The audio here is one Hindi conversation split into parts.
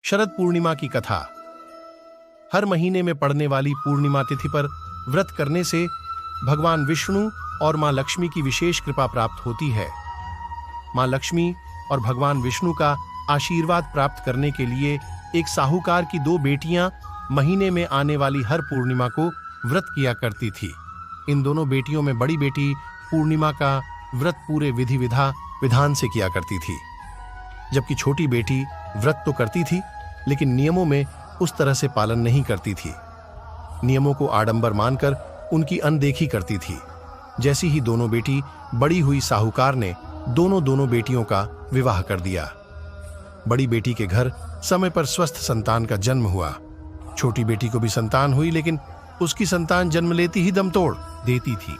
शरद पूर्णिमा की कथा। हर महीने में पड़ने वाली पूर्णिमा तिथि पर व्रत करने से भगवान विष्णु और मां लक्ष्मी की विशेष कृपा प्राप्त होती है। मां लक्ष्मी और भगवान विष्णु का आशीर्वाद प्राप्त करने के लिए एक साहूकार की 2 बेटियां महीने में आने वाली हर पूर्णिमा को व्रत किया करती थी। इन दोनों बेटियों में बड़ी बेटी पूर्णिमा का व्रत पूरे विधि विधान से किया करती थी, जबकि छोटी बेटी व्रत तो करती थी लेकिन नियमों में उस तरह से पालन नहीं करती थी। नियमों को आडंबर मानकर उनकी अनदेखी करती थी। जैसी ही दोनों बेटी बड़ी हुई, साहूकार ने दोनों बेटियों का विवाह कर दिया। बड़ी बेटी के घर समय पर स्वस्थ संतान का जन्म हुआ। छोटी बेटी को भी संतान हुई, लेकिन उसकी संतान जन्म लेती ही दम तोड़ देती थी।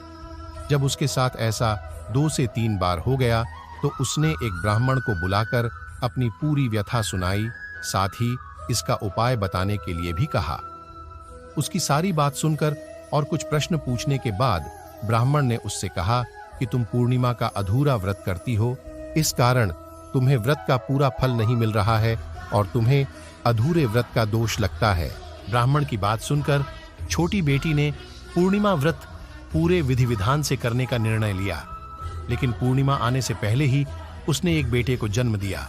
जब उसके साथ ऐसा 2 से 3 बार हो गया तो उसने एक ब्राह्मण को बुलाकर अपनी पूरी व्यथा सुनाई, साथ ही इसका उपाय बताने के लिए भी कहा। उसकी सारी बात सुनकर और कुछ प्रश्न पूछने के बाद ब्राह्मण ने उससे कहा कि तुम पूर्णिमा का अधूरा व्रत करती हो, इस कारण तुम्हें व्रत का पूरा फल नहीं मिल रहा है और तुम्हें अधूरे व्रत का दोष लगता है। ब्राह्मण की बात सुनकर छोटी बेटी ने पूर्णिमा व्रत पूरे विधि विधान से करने का निर्णय लिया, लेकिन पूर्णिमा आने से पहले ही उसने एक बेटे को जन्म दिया।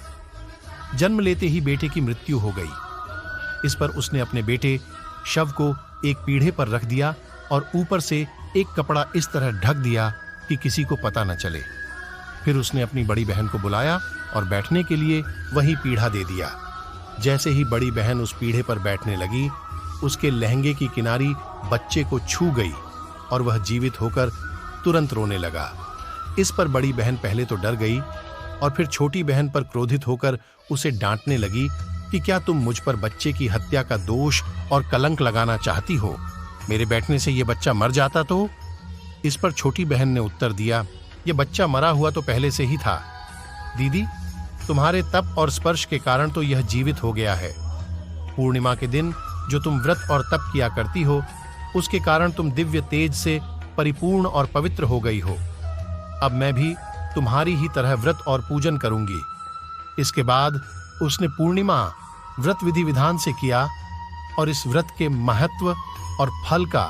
जन्म लेते ही बेटे की मृत्यु हो गई। इस पर उसने अपने बेटे शव को एक पीढ़े पर रख दिया और ऊपर से एक कपड़ा इस तरह ढक दिया कि किसी को पता न चले। फिर उसने अपनी बड़ी बहन को बुलाया और बैठने के लिए वही पीढ़ा दे दिया। जैसे ही बड़ी बहन उस पीढ़े पर बैठने लगी, उसके लहंगे की किनारी बच्चे को छू गई और वह जीवित होकर तुरंत रोने लगा। इस पर बड़ी बहन पहले तो डर गई और फिर छोटी बहन पर क्रोधित होकर उसे डांटने लगी कि क्या तुम मुझ पर बच्चे की हत्या का दोष और कलंक लगाना चाहती हो? मेरे बैठने से ये बच्चा मर जाता तो? इस पर छोटी बहन ने उत्तर दिया, ये बच्चा मरा हुआ तो पहले से ही था। दीदी, तुम्हारे तप और स्पर्श के कारण तो यह जीवित हो गया है। पूर्णिमा के दिन जो तुम व्रत और तप किया करती हो, उसके कारण तुम दिव्य तेज से परिपूर्ण और पवित्र हो गई हो। अब मैं भी तुम्हारी ही तरह व्रत और पूजन करूंगी। इसके बाद उसने पूर्णिमा व्रत विधि विधान से किया और इस व्रत के महत्व और फल का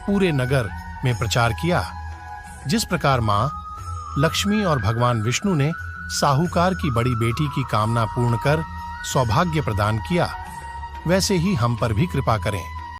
पूरे नगर में प्रचार किया। जिस प्रकार मां लक्ष्मी और भगवान विष्णु ने साहूकार की बड़ी बेटी की कामना पूर्ण कर सौभाग्य प्रदान किया, वैसे ही हम पर भी कृपा करें।